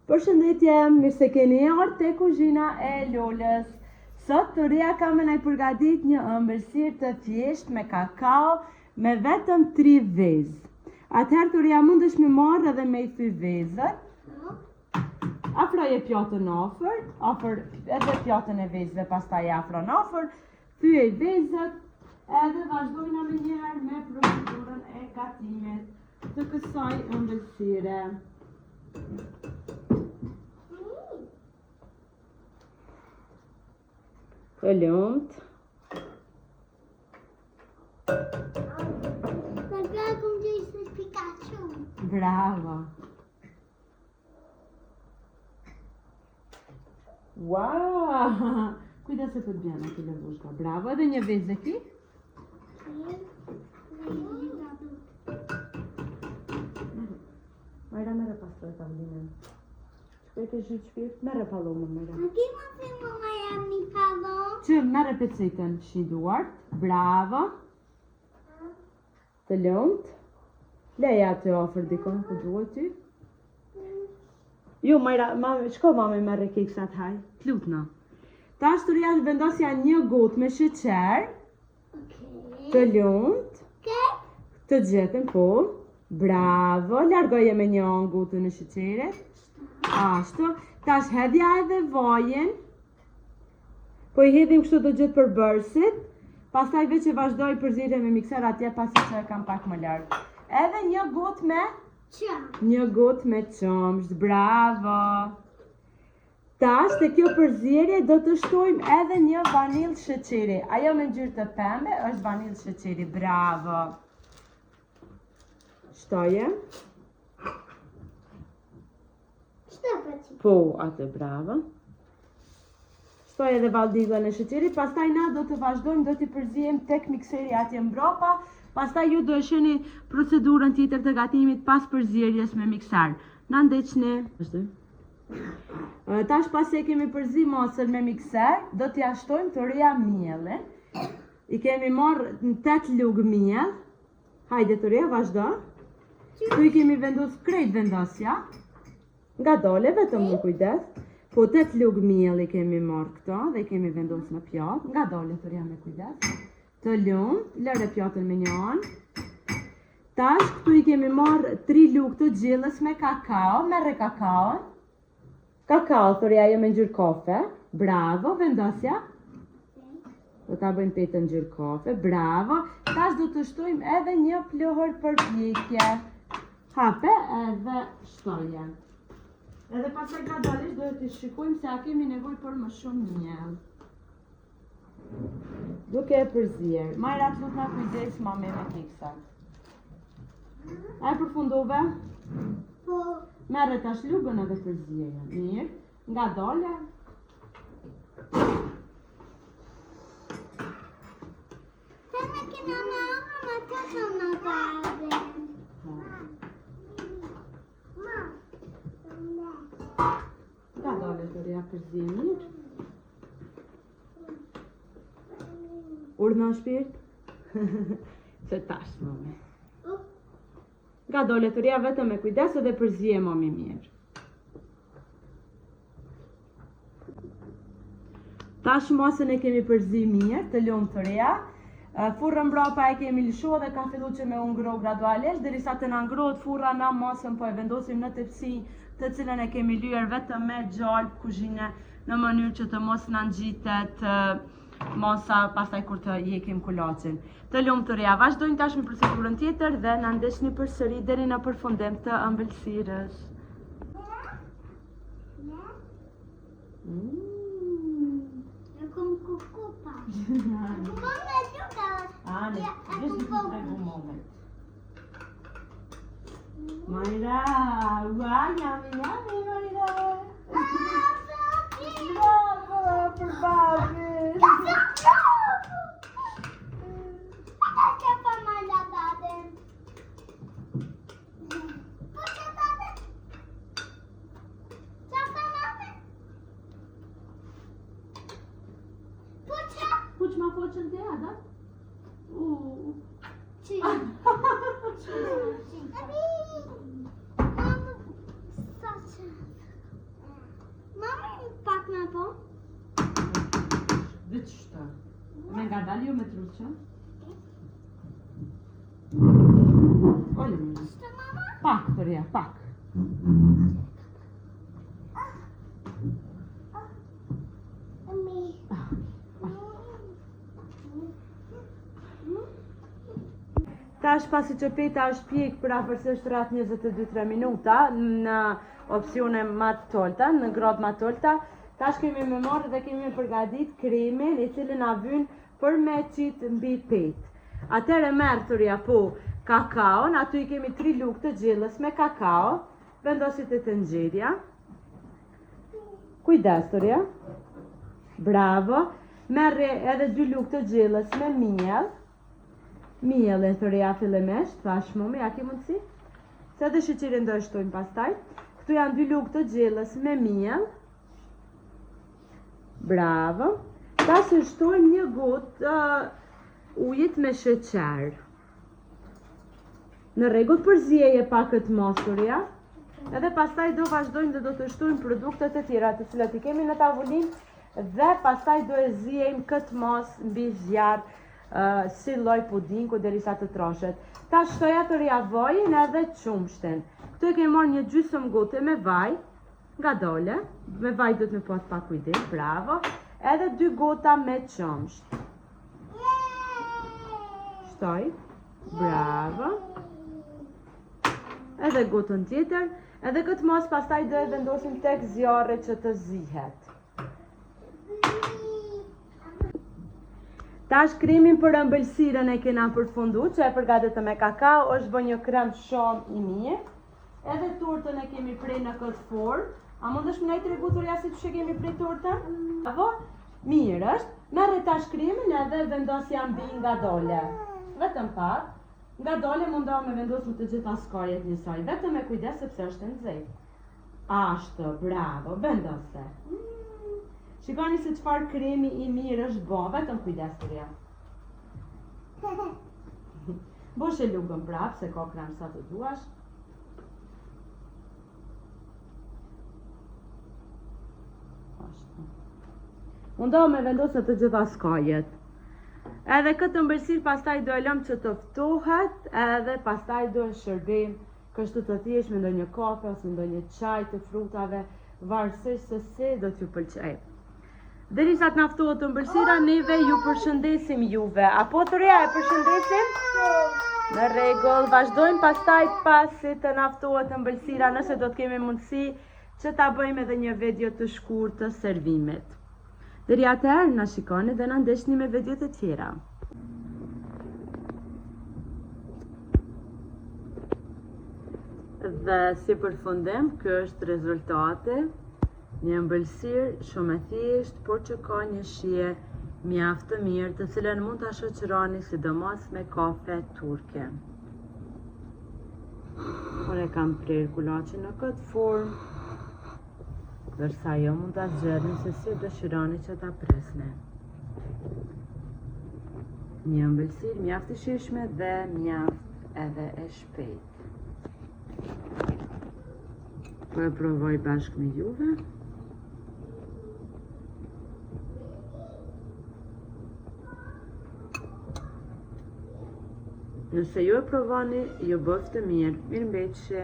Përshëndetje, mirë se keni ardhur te kuzhina e Lolës. Sot Toria ka me na përgatit një ëmbëlsirë të thjeshtë me kakao me vetëm 3 vezë. Atëherë Toria mundesh me marrë edhe me I thy vezët. Afroje pjotën afër edhe pjotën e vezëve, pastaj afron afër, thyej vezët edhe vazhdojna me njëherë me procedurën e gatimit të kësaj ëmbëlsire. Të lumt. Bravo. Wow! Kujdes se të të bjena të lëvushka. Bravo, edhe një vezë e ki? Majra, mere pastor të avlinën. Shkoj ke zhjë shpirt, mere palomën, Majra. Që mere pecetën shiduart. Bravo. Të lumt. Leja të ofër dikon, për duhet ty. Jo, Majra, shko mami me rekeksat haj. T'lutna. Ta shturia vendosja një gotë me sheqer. Të lumt. Të gjetën, po. Bravo. Largoje me një anë gotën e sheqerit. Ashtu. Tash hedhja edhe vajen. Po I hedhim kështu të gjithë për bërësit. Pastaj veç e vazhdoj përzirje me mikser atje pasi që e kam pak më largë. Edhe një gotë me qëmsht. Bravo. Tash te kjo përzierje do të shtojmë edhe një vanilë sheqeri. Ajo me ngjyrë të pembe është vanilë sheqeri. Bravo. Shtoje. Po, atë bravo. Shtoj edhe valdizën e sheqerit, pastaj na do të vazhdojmë, do t'i përzijem tek mikseri atje mbrapa, pastaj ju do e shihni procedurën tjetër të gatimit pas përzierjes me mikser. Na ndeqni. Tash pasi e kemi përzi mosën me mikser, do t'ja shtojmë Toria miellin. I kemi marrë 8 lugë miell. Hajde Toria, vazhdo. Tu I kemi vendos krejt vendosja. Nga dole, vetëm në kujdes. Po 8 lugë miell I kemi marrë këto dhe I kemi vendosur në pjatë. Nga dole Toria me kujdes. Të lumt, lëre pjatën me një anë. Tash këtu I kemi marrë 3 lugë të gjillës me kakao, merre kakaon. Kakao Toria jo me ngjyrë kafe. Bravo, vendosja. Do ta bëjmë petë ngjyrë kafe. Bravo. Tash do të shtojmë edhe një pluhur përpjekje. Hape edhe shtoje. Edhe pasaj gradualisht do të shikojmë se a kemi nevojë për më shumë miell. Duke e përzier. Majra të lutna kujdes mami me keksat. A e përfundove? Po. Merre tash lugën edhe përzierje. Mirë. Nga dole. Nga dole Toria përzierje mirë. Urdhna shpirt? Se tash, mami. Nga dole Toria vetëm me kujdes edhe përzije mami mirë. Tash mosën e kemi përzi mirë, të lumt Toria. Furrën mbrapa e kemi lëshuar dhe ka filluar që me u ngroh gradualisht, derisa të na ngrohet furra na mosën po e vendosim në tepsi, të cilën e kemi lyer vetëm me gjalp kuzhine në mënyrë që të mos na ngjitet mosa pastaj kur të jekim kulaçin. Të lumt Toria, vazhdojmë tash me procedurën tjetër dhe na ndeshni përsëri deri në përfundim të ëmbëlsirës. Majra, wow, yummy, yummy, Majra. Bravo, për babin. Puç ma foqën te ada? po? Dhe qështë? Me nga dalë ju me truqë? Ollë më. Pak, Toria, pak. Tash pasi që peta është pjek për afërsisht rreth 22-23 minuta në opsione më të tolta, në gradë më të tolta, tash kemi me marrë dhe kemi përgatit kremin i cili na vyn për me qitë mbi petë. Atëherë merr Toria po kakaon, aty i kemi 3 lugë të gjellës me kakao, vendosit e tenxherja. Kujdes Toria. Bravo. Merre edhe 2 lugë të gjellës me miell. Miellin Toria fillimisht, thash mami, a ke mundësi? Se dhe sheqerin do e shtojmë pastaj. Këtu janë 2 lugë të gjellës me miell. Bravo. Tash e shtojmë 1 gotë ujit me sheqer. Në rregull, përzieje pak këtë mos Toria. Edhe pastaj do vazhdojmë dhe do të shtojmë produktet e tjera të cilat i kemi në tavolinë dhe pastaj do e zjejmë këtë mos mbi zjarr si lloj pudingu derisa të troshet. Ta shtoja Toria vajin edhe qumshtin. Këtu e kemi marrë 1 gjysmë gote me vaj, nga dole, me vaj do të me pas pak kujdes, bravo, edhe 2 gota me qumsht. Shtoj, bravo. Edhe gotën tjetër, edhe këtë mos pastaj do e vendosim tek zjarri që të zihet. Tash kremin për ëmbëlsirën e kena përfundu, që e përgatitëm me kakao, është bë një krem shumë i mirë. Edhe tortën e kemi prej në këtë formë. A mundesh më na i tregu Toria si që kemi prej tortën? Bravo, mirë është. Merre tash kremin edhe vendosja mbi nga dole. Vetëm pak. Nga dole mundohem me vendosur të gjitha skajet njësoj. Vetëm me kujdes sepse është e nxehtë. Ashtu, bravo, vendose. Shikoni se çfarë kremi i mirë është bo, vetëm kujdes Toria. Bosh e lugën prap, se ka krem sa të duash. Mundohem me vendosë të gjitha skajet. Edhe këtë ëmbëlsirë pastaj do e lëm që të ftohet, edhe pastaj do e shërbejmë kështu të thjesht me ndonjë kafe ose ndonjë çaj të frutave, varësisht se si do t'ju pëlqej. Derisa të naftohet ëmbëlsira, neve ju përshëndesim juve. Apo Toria e përshëndesim? Në rregull, vazhdojmë pastaj pasi të naftohet ëmbëlsira, nëse do të kemi mundësi që ta bëjmë edhe një video të shkurtër të servimit. Deri atëherë na shikoni dhe na ndeshni me videot e tjera. Dhe si përfundim, ky është rezultati. Një ëmbëlsirë shumë e thjeshtë, por që ka një shije mjaft të mirë, të cilën mund ta shoqëroni sidomos me kafe turke. Por e kam prerë kulaçin në këtë formë, ndërsa jo mund ta zgjerrni se si dëshironi që ta presni. Një ëmbëlsirë mjaft e shijshme dhe mjaft edhe e shpejtë. Po e provoj bashkë me juve. Nëse ju e provoni, ju bëftë mirë, mirëmbëjtje.